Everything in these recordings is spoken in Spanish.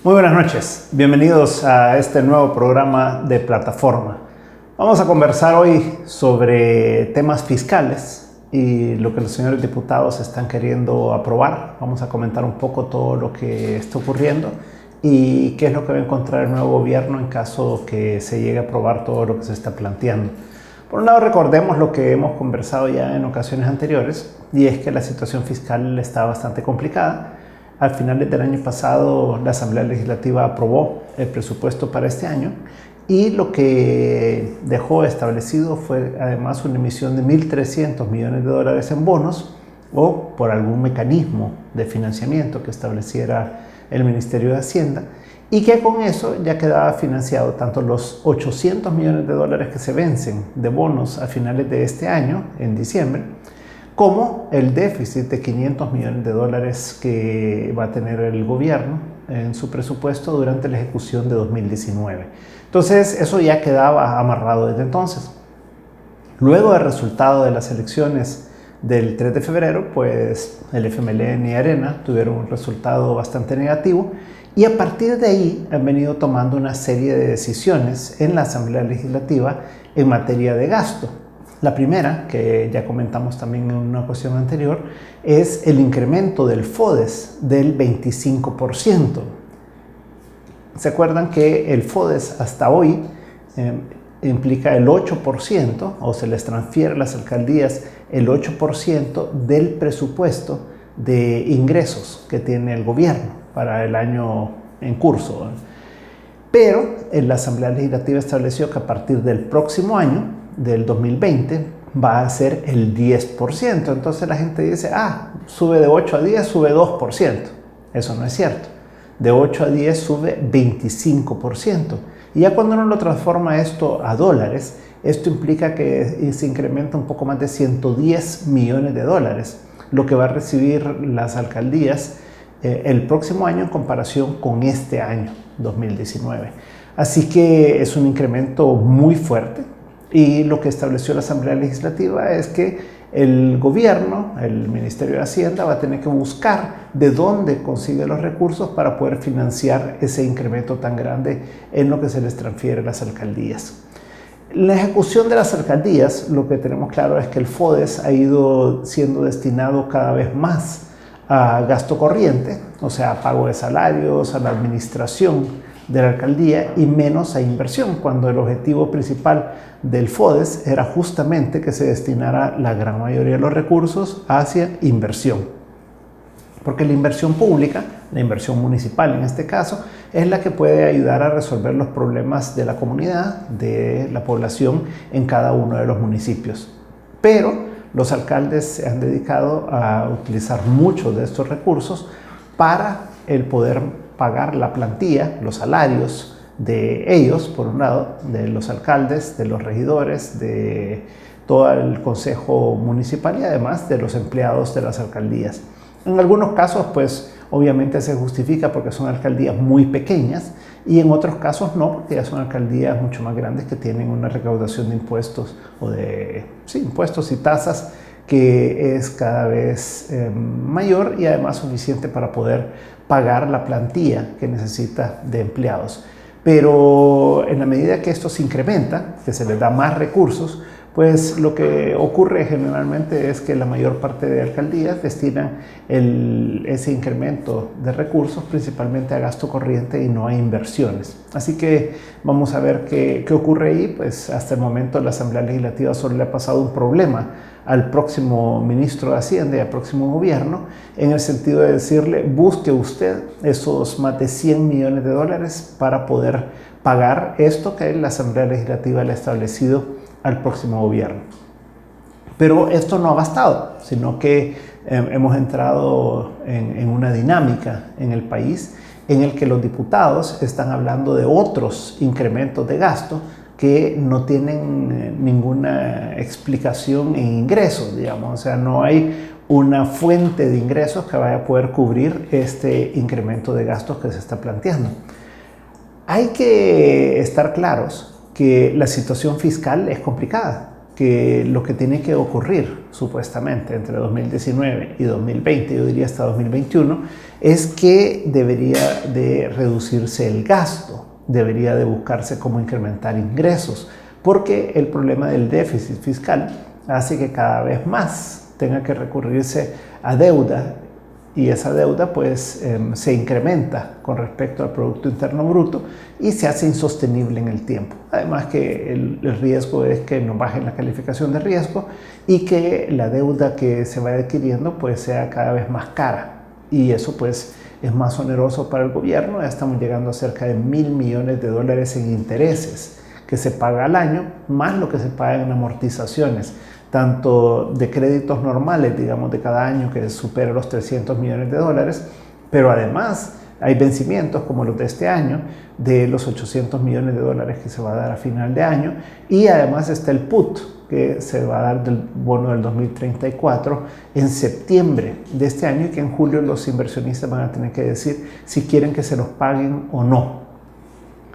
Muy buenas noches, bienvenidos a este nuevo programa de Plataforma. Vamos a conversar hoy sobre temas fiscales y lo que los señores diputados están queriendo aprobar. Vamos a comentar un poco todo lo que está ocurriendo y qué es lo que va a encontrar el nuevo gobierno en caso que se llegue a aprobar todo lo que se está planteando. Por un lado, recordemos lo que hemos conversado ya en ocasiones anteriores, y es que la situación fiscal está bastante complicada. Al final del año pasado, la Asamblea Legislativa aprobó el presupuesto para este año y lo que dejó establecido fue además una emisión de $1.300 millones en bonos o por algún mecanismo de financiamiento que estableciera el Ministerio de Hacienda, y que con eso ya quedaba financiado tanto los $800 millones que se vencen de bonos a finales de este año, en diciembre, como el déficit de $500 millones que va a tener el gobierno en su presupuesto durante la ejecución de 2019. Entonces, eso ya quedaba amarrado desde entonces. Luego del resultado de las elecciones del 3 de febrero, pues el FMLN y Arena tuvieron un resultado bastante negativo, y a partir de ahí han venido tomando una serie de decisiones en la Asamblea Legislativa en materia de gasto. La primera, que ya comentamos también en una ocasión anterior, es el incremento del FODES del 25%. ¿Se acuerdan que el FODES hasta hoy implica el 8%, o se les transfiere a las alcaldías el 8% del presupuesto de ingresos que tiene el gobierno para el año en curso? Pero la Asamblea Legislativa estableció que a partir del próximo año, del 2020, va a ser el 10%. Entonces la gente dice, sube de 8 a 10, sube 2%. Eso no es cierto. De 8 a 10 sube 25%. Y ya cuando uno lo transforma esto a dólares, esto implica que se incrementa un poco más de $110 millones, lo que va a recibir las alcaldías el próximo año en comparación con este año, 2019. Así que es un incremento muy fuerte, y lo que estableció la Asamblea Legislativa es que el gobierno, el Ministerio de Hacienda, va a tener que buscar de dónde consigue los recursos para poder financiar ese incremento tan grande en lo que se les transfiere a las alcaldías. La ejecución de las alcaldías, lo que tenemos claro es que el FODES ha ido siendo destinado cada vez más a gasto corriente, o sea, a pago de salarios, a la administración de la alcaldía, y menos a inversión, cuando el objetivo principal del FODES era justamente que se destinara la gran mayoría de los recursos hacia inversión. Porque la inversión pública, la inversión municipal en este caso, es la que puede ayudar a resolver los problemas de la comunidad, de la población en cada uno de los municipios. Pero los alcaldes se han dedicado a utilizar muchos de estos recursos para el poder pagar la plantilla, los salarios de ellos, por un lado, de los alcaldes, de los regidores, de todo el consejo municipal y además de los empleados de las alcaldías. En algunos casos, pues obviamente se justifica porque son alcaldías muy pequeñas, y en otros casos no, porque ya son alcaldías mucho más grandes que tienen una recaudación de impuestos o de impuestos y tasas que es cada vez mayor, y además suficiente para poder pagar la plantilla que necesita de empleados. Pero en la medida que esto se incrementa, que se les da más recursos, pues lo que ocurre generalmente es que la mayor parte de alcaldías destinan ese incremento de recursos principalmente a gasto corriente y no a inversiones. Así que vamos a ver qué ocurre ahí. Pues hasta el momento la Asamblea Legislativa solo le ha pasado un problema al próximo ministro de Hacienda y al próximo gobierno, en el sentido de decirle: busque usted esos más de $100 millones para poder pagar esto que la Asamblea Legislativa le ha establecido al próximo gobierno. Pero esto no ha bastado, sino que hemos entrado en una dinámica en el país en el que los diputados están hablando de otros incrementos de gasto que no tienen ninguna explicación en ingresos, digamos. O sea, no hay una fuente de ingresos que vaya a poder cubrir este incremento de gastos que se está planteando. Hay que estar claros que la situación fiscal es complicada, que lo que tiene que ocurrir supuestamente, entre 2019 y 2020, yo diría hasta 2021, es que debería de reducirse el gasto, debería de buscarse cómo incrementar ingresos, porque el problema del déficit fiscal hace que cada vez más tenga que recurrirse a deuda, y esa deuda pues se incrementa con respecto al Producto Interno Bruto y se hace insostenible en el tiempo. Además que el riesgo es que nos bajen la calificación de riesgo y que la deuda que se vaya adquiriendo pues sea cada vez más cara, y eso pues es más oneroso para el gobierno. Ya estamos llegando a cerca de $1.000 millones en intereses que se paga al año, más lo que se paga en amortizaciones, tanto de créditos normales, digamos, de cada año, que supera los $300 millones, pero además hay vencimientos como los de este año, de los $800 millones que se va a dar a final de año, y además está el PUT, que se va a dar del bono del 2034 en septiembre de este año, y que en julio los inversionistas van a tener que decir si quieren que se los paguen o no.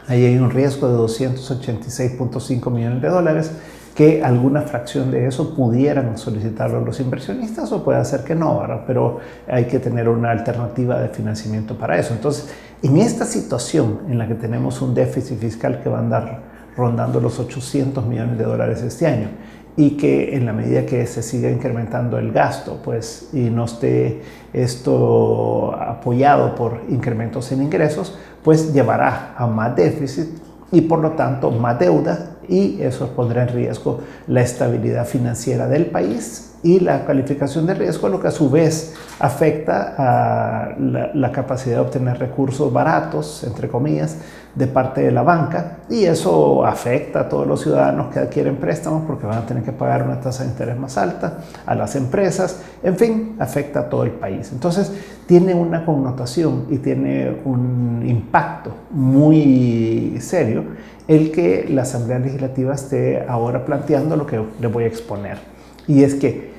Ahí hay un riesgo de $286.5 millones, que alguna fracción de eso pudieran solicitarlo los inversionistas, o puede ser que no, ¿verdad? Pero hay que tener una alternativa de financiamiento para eso. Entonces, en esta situación en la que tenemos un déficit fiscal que va a andar rondando los $800 millones este año, y que en la medida que se siga incrementando el gasto, pues, y no esté esto apoyado por incrementos en ingresos, pues llevará a más déficit y por lo tanto más deuda, y eso pondrá en riesgo la estabilidad financiera del país y la calificación de riesgo, lo que a su vez afecta a la capacidad de obtener recursos baratos, entre comillas, de parte de la banca, y eso afecta a todos los ciudadanos que adquieren préstamos porque van a tener que pagar una tasa de interés más alta, a las empresas, en fin, afecta a todo el país. Entonces tiene una connotación y tiene un impacto muy serio el que la Asamblea Legislativa esté ahora planteando lo que les voy a exponer. Y es que,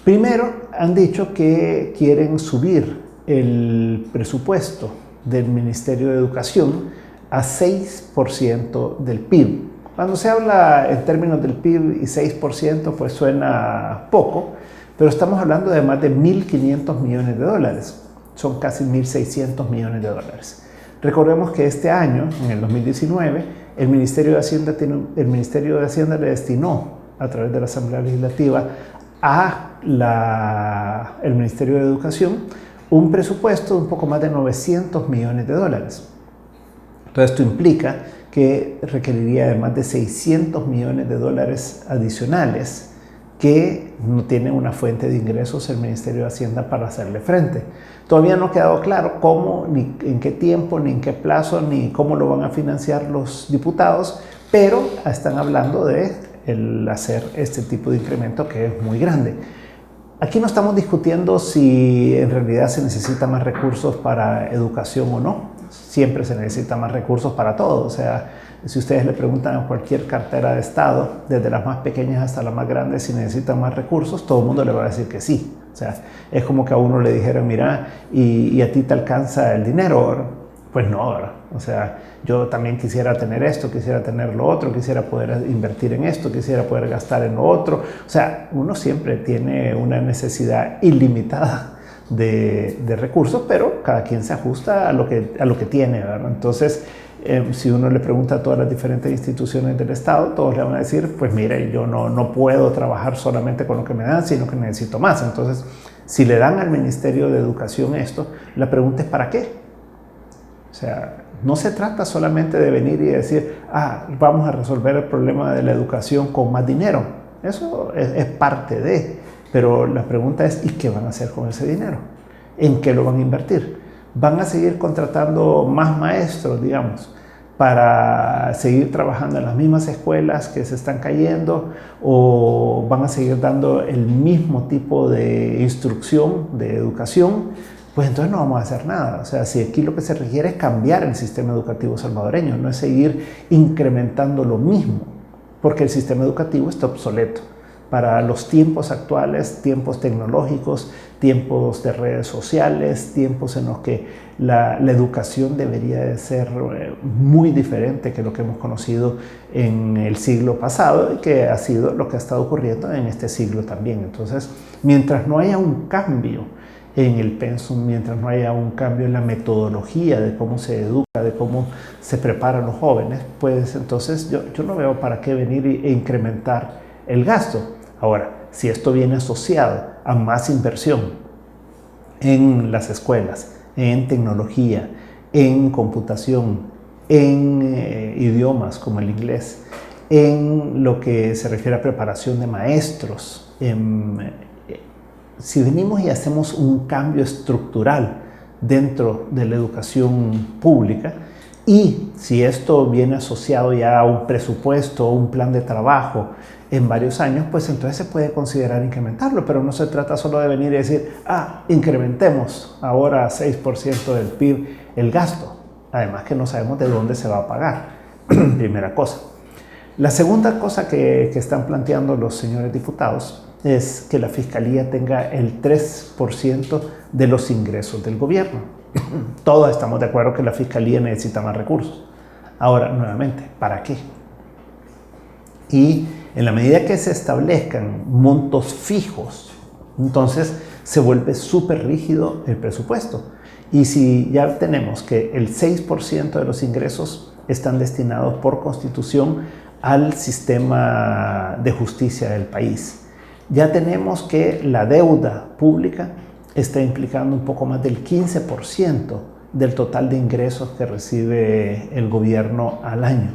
primero, han dicho que quieren subir el presupuesto del Ministerio de Educación a 6% del PIB. Cuando se habla en términos del PIB y 6%, pues suena poco, pero estamos hablando de más de $1.500 millones. Son casi $1.600 millones. Recordemos que este año, en el 2019, el Ministerio de Hacienda le destinó, a través de la Asamblea Legislativa, el Ministerio de Educación un presupuesto de un poco más de $900 millones. Todo esto implica que requeriría de más de $600 millones adicionales, que no tiene una fuente de ingresos el Ministerio de Hacienda para hacerle frente. Todavía no ha quedado claro cómo, ni en qué tiempo, ni en qué plazo, ni cómo lo van a financiar los diputados, pero están hablando de hacer este tipo de incremento que es muy grande. Aquí no estamos discutiendo si en realidad se necesita más recursos para educación o no. Siempre se necesita más recursos para todo. O sea, si ustedes le preguntan a cualquier cartera de Estado, desde las más pequeñas hasta las más grandes, si necesitan más recursos, todo el mundo le va a decir que sí. O sea, es como que a uno le dijeran, mira, ¿y a ti te alcanza el dinero? Pues no, ¿verdad? O sea, yo también quisiera tener esto, quisiera tener lo otro, quisiera poder invertir en esto, quisiera poder gastar en lo otro. O sea, uno siempre tiene una necesidad ilimitada de recursos, pero cada quien se ajusta a lo que tiene, ¿verdad? Entonces, si uno le pregunta a todas las diferentes instituciones del Estado, todos le van a decir, pues mire, yo no puedo trabajar solamente con lo que me dan, sino que necesito más. Entonces, si le dan al Ministerio de Educación esto, la pregunta es ¿para qué? O sea, no se trata solamente de venir y decir, vamos a resolver el problema de la educación con más dinero. Eso es parte de, pero la pregunta es, ¿y qué van a hacer con ese dinero? ¿En qué lo van a invertir? ¿Van a seguir contratando más maestros, digamos, para seguir trabajando en las mismas escuelas que se están cayendo, o van a seguir dando el mismo tipo de instrucción, de educación? Pues entonces no vamos a hacer nada. O sea, si aquí lo que se requiere es cambiar el sistema educativo salvadoreño, no es seguir incrementando lo mismo, porque el sistema educativo está obsoleto para los tiempos actuales, tiempos tecnológicos, tiempos de redes sociales, tiempos en los que la educación debería de ser muy diferente que lo que hemos conocido en el siglo pasado y que ha sido lo que ha estado ocurriendo en este siglo también. Entonces, mientras no haya un cambio en el pensum, mientras no haya un cambio en la metodología de cómo se educa, de cómo se preparan los jóvenes, pues entonces yo no veo para qué venir e incrementar el gasto. Ahora, si esto viene asociado a más inversión en las escuelas, en tecnología, en computación, en idiomas como el inglés, en lo que se refiere a preparación de maestros, si venimos y hacemos un cambio estructural dentro de la educación pública y si esto viene asociado ya a un presupuesto o un plan de trabajo en varios años, pues entonces se puede considerar incrementarlo, pero no se trata solo de venir y decir, incrementemos ahora 6% del PIB el gasto, además que no sabemos de dónde se va a pagar, primera cosa. La segunda cosa que están planteando los señores diputados es que la Fiscalía tenga el 3% de los ingresos del gobierno. Todos estamos de acuerdo que la Fiscalía necesita más recursos. Ahora, nuevamente, ¿para qué? Y en la medida que se establezcan montos fijos, entonces se vuelve súper rígido el presupuesto. Y si ya tenemos que el 6% de los ingresos están destinados por constitución al sistema de justicia del país, ya tenemos que la deuda pública está implicando un poco más del 15% del total de ingresos que recibe el gobierno al año.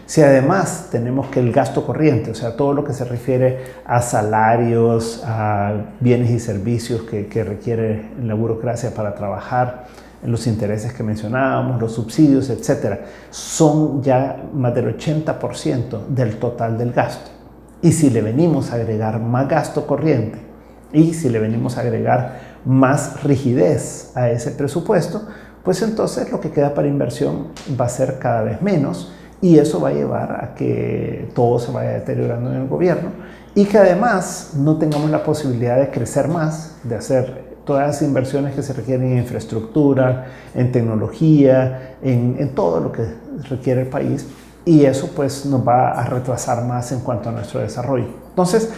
Si además tenemos que el gasto corriente, o sea, todo lo que se refiere a salarios, a bienes y servicios que requiere la burocracia para trabajar, los intereses que mencionábamos, los subsidios, etcétera, son ya más del 80% del total del gasto. Y si le venimos a agregar más gasto corriente y si le venimos a agregar más rigidez a ese presupuesto, pues entonces lo que queda para inversión va a ser cada vez menos y eso va a llevar a que todo se vaya deteriorando en el gobierno y que además no tengamos la posibilidad de crecer más, de hacer todas las inversiones que se requieren en infraestructura, en tecnología, en todo lo que requiere el país. Y eso pues nos va a retrasar más en cuanto a nuestro desarrollo. Entonces,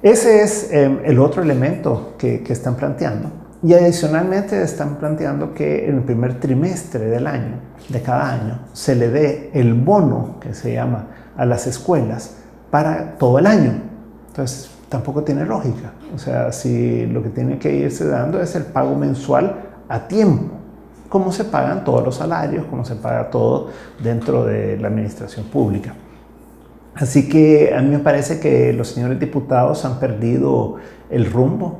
ese es el otro elemento que están planteando. Y adicionalmente están planteando que en el primer trimestre del año, de cada año, se le dé el bono, que se llama, a las escuelas para todo el año. Entonces, tampoco tiene lógica. O sea, si lo que tiene que irse dando es el pago mensual a tiempo, cómo se pagan todos los salarios, cómo se paga todo dentro de la administración pública. Así que a mí me parece que los señores diputados han perdido el rumbo,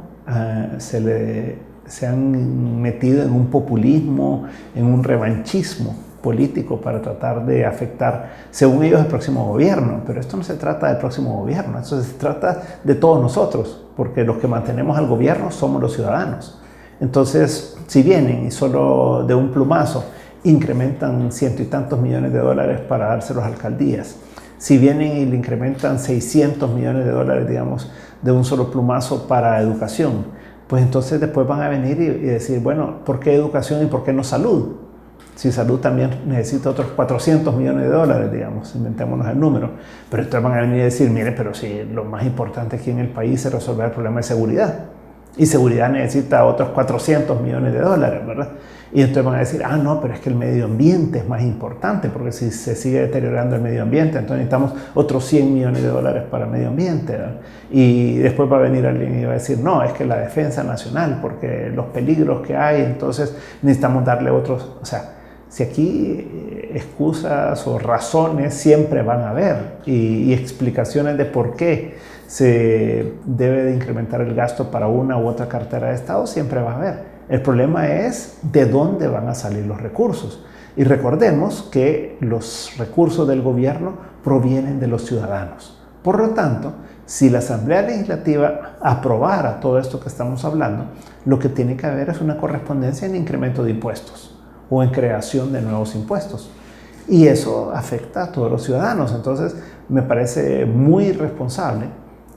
se han metido en un populismo, en un revanchismo político para tratar de afectar, según ellos, el próximo gobierno. Pero esto no se trata del próximo gobierno, esto se trata de todos nosotros, porque los que mantenemos al gobierno somos los ciudadanos. Entonces, si vienen y solo de un plumazo incrementan ciento y tantos millones de dólares para dárselos a alcaldías, si vienen y le incrementan 600 millones de dólares, digamos, de un solo plumazo para educación, pues entonces después van a venir y decir, bueno, ¿por qué educación y por qué no salud? Si salud también necesita otros 400 millones de dólares, digamos, inventémonos el número. Pero entonces van a venir y decir, mire, pero si lo más importante aquí en el país es resolver el problema de seguridad. Y seguridad necesita otros 400 millones de dólares, ¿verdad? Y entonces van a decir, no, pero es que el medio ambiente es más importante, porque si se sigue deteriorando el medio ambiente, entonces necesitamos otros 100 millones de dólares para el medio ambiente, ¿verdad? Y después va a venir alguien y va a decir, no, es que la defensa nacional, porque los peligros que hay, entonces necesitamos darle otros, o sea, si aquí excusas o razones siempre van a haber y explicaciones de por qué se debe de incrementar el gasto para una u otra cartera de Estado, siempre va a haber. El problema es de dónde van a salir los recursos. Y recordemos que los recursos del gobierno provienen de los ciudadanos. Por lo tanto, si la Asamblea Legislativa aprobara todo esto que estamos hablando, lo que tiene que haber es una correspondencia en incremento de impuestos o en creación de nuevos impuestos. Y eso afecta a todos los ciudadanos. Entonces, me parece muy irresponsable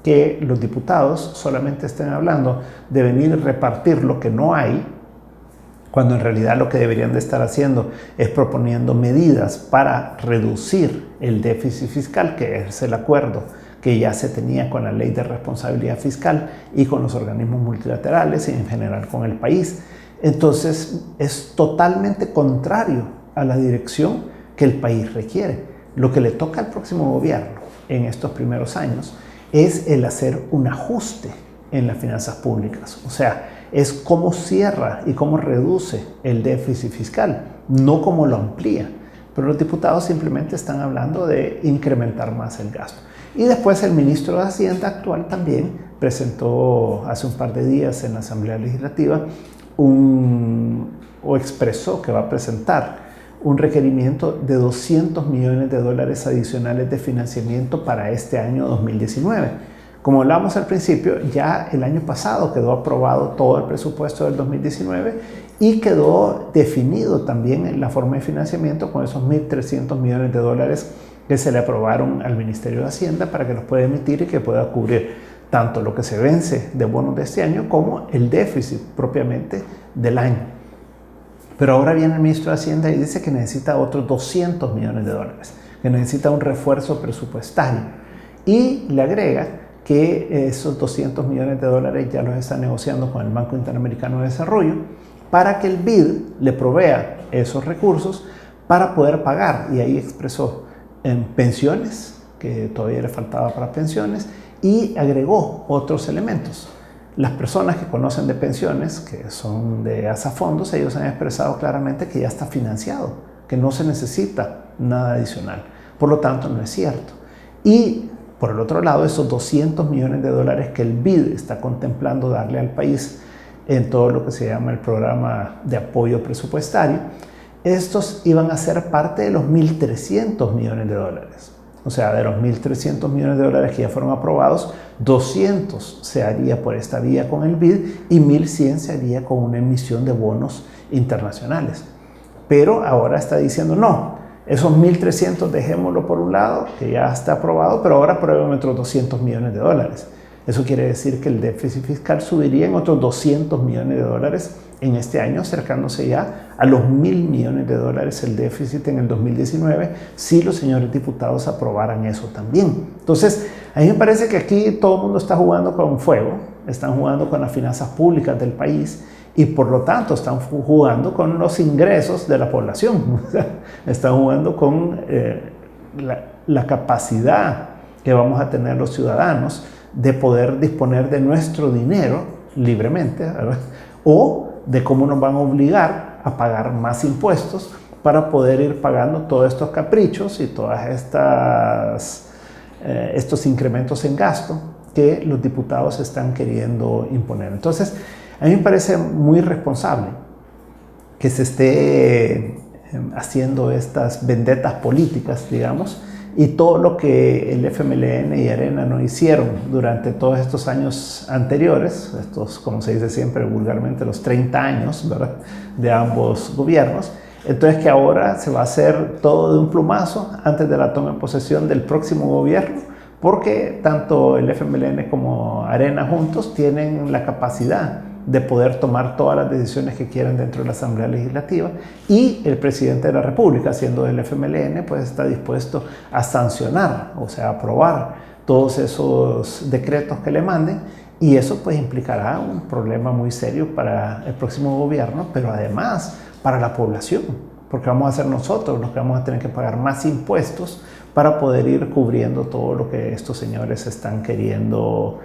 que los diputados solamente estén hablando de venir y repartir lo que no hay, cuando en realidad lo que deberían de estar haciendo es proponiendo medidas para reducir el déficit fiscal, que es el acuerdo que ya se tenía con la Ley de Responsabilidad Fiscal y con los organismos multilaterales y en general con el país. Entonces es totalmente contrario a la dirección que el país requiere. Lo que le toca al próximo gobierno en estos primeros años es el hacer un ajuste en las finanzas públicas. O sea, es cómo cierra y cómo reduce el déficit fiscal, no cómo lo amplía. Pero los diputados simplemente están hablando de incrementar más el gasto. Y después el ministro de Hacienda actual también presentó hace un par de días en la Asamblea Legislativa o expresó que va a presentar un requerimiento de $200 millones adicionales de financiamiento para este año 2019. Como hablamos al principio, ya el año pasado quedó aprobado todo el presupuesto del 2019 y quedó definido también la forma de financiamiento con esos $1.300 millones que se le aprobaron al Ministerio de Hacienda para que los pueda emitir y que pueda cubrir tanto lo que se vence de bonos de este año como el déficit propiamente del año. Pero ahora viene el ministro de Hacienda y dice que necesita otros $200 millones, que necesita un refuerzo presupuestario. Y le agrega que esos $200 millones ya los está negociando con el Banco Interamericano de Desarrollo para que el BID le provea esos recursos para poder pagar. Y ahí expresó en pensiones, que todavía le faltaba para pensiones, y agregó otros elementos. Las personas que conocen de pensiones, que son de Asafondos, ellos han expresado claramente que ya está financiado, que no se necesita nada adicional. Por lo tanto, no es cierto. Y por el otro lado, esos $200 millones que el BID está contemplando darle al país en todo lo que se llama el programa de apoyo presupuestario, estos iban a ser parte de los $1.300 millones. O sea, de los $1.300 millones que ya fueron aprobados, 200 se haría por esta vía con el BID y 1.100 se haría con una emisión de bonos internacionales. Pero ahora está diciendo no, esos 1.300 dejémoslo por un lado, que ya está aprobado, pero ahora prueben otros $200 millones. Eso quiere decir que el déficit fiscal subiría en otros $200 millones en este año, acercándose ya a los $1.000 millones el déficit en el 2019, si los señores diputados aprobaran eso también. Entonces, a mí me parece que aquí todo el mundo está jugando con fuego, están jugando con las finanzas públicas del país y por lo tanto están jugando con los ingresos de la población, están jugando con la capacidad que vamos a tener los ciudadanos de poder disponer de nuestro dinero libremente, ¿verdad? O de cómo nos van a obligar a pagar más impuestos para poder ir pagando todos estos caprichos y todas estos incrementos en gasto que los diputados están queriendo imponer. Entonces, a mí me parece muy irresponsable que se esté haciendo estas vendetas políticas, digamos, y todo lo que el FMLN y Arena no hicieron durante todos estos años anteriores, estos, como se dice siempre vulgarmente, los 30 años, ¿verdad?, de ambos gobiernos. Entonces que ahora se va a hacer todo de un plumazo antes de la toma de posesión del próximo gobierno, porque tanto el FMLN como Arena juntos tienen la capacidad de poder tomar todas las decisiones que quieran dentro de la Asamblea Legislativa y el presidente de la República, siendo del FMLN, pues está dispuesto a sancionar, o sea, a aprobar todos esos decretos que le manden y eso pues implicará un problema muy serio para el próximo gobierno, pero además para la población, porque vamos a ser nosotros los que vamos a tener que pagar más impuestos para poder ir cubriendo todo lo que estos señores están queriendo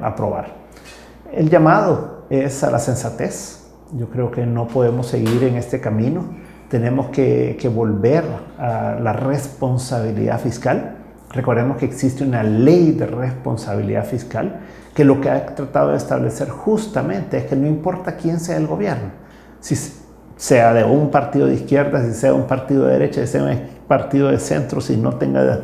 aprobar. El llamado es a la sensatez. Yo creo que no podemos seguir en este camino. Tenemos que volver a la responsabilidad fiscal. Recordemos que existe una ley de responsabilidad fiscal que lo que ha tratado de establecer justamente es que no importa quién sea el gobierno, si sea de un partido de izquierda, si sea un partido de derecha, si sea un partido de centro, si no tenga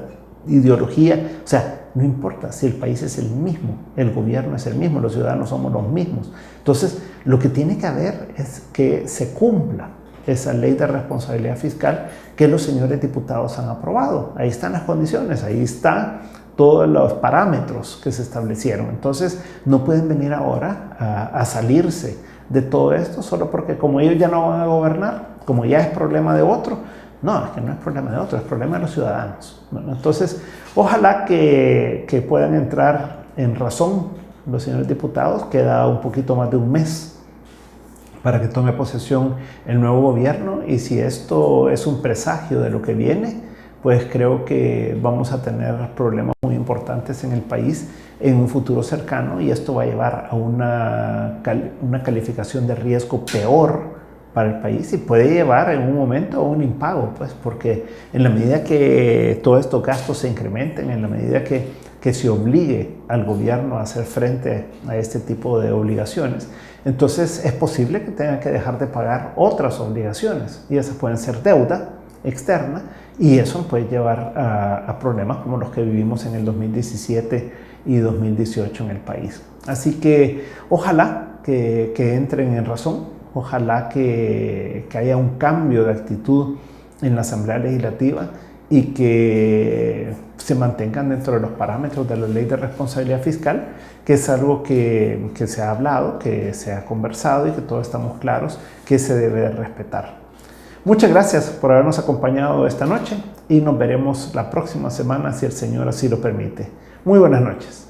ideología, o sea, no importa si el país es el mismo, el gobierno es el mismo, los ciudadanos somos los mismos. Entonces, lo que tiene que haber es que se cumpla esa ley de responsabilidad fiscal que los señores diputados han aprobado. Ahí están las condiciones, ahí está todos los parámetros que se establecieron. Entonces no pueden venir ahora a salirse de todo esto solo porque como ellos ya no van a gobernar, como ya es problema de otro. No, es que no es problema de otro, es problema de los ciudadanos. Bueno, entonces, ojalá que puedan entrar en razón los señores diputados. Queda un poquito más de un mes para que tome posesión el nuevo gobierno, y si esto es un presagio de lo que viene, pues creo que vamos a tener problemas muy importantes en el país en un futuro cercano, y esto va a llevar a una calificación de riesgo peor para el país, y puede llevar en un momento a un impago, pues, porque en la medida que todos estos gastos se incrementen, en la medida que se obligue al gobierno a hacer frente a este tipo de obligaciones, entonces es posible que tengan que dejar de pagar otras obligaciones, y esas pueden ser deuda externa, y eso puede llevar a problemas como los que vivimos en el 2017 y 2018 en el país. Así que ojalá que entren en razón, ojalá que haya un cambio de actitud en la Asamblea Legislativa y que se mantengan dentro de los parámetros de la Ley de Responsabilidad Fiscal, que es algo que se ha hablado, que se ha conversado y que todos estamos claros que se debe de respetar. Muchas gracias por habernos acompañado esta noche, y nos veremos la próxima semana si el Señor así lo permite. Muy buenas noches.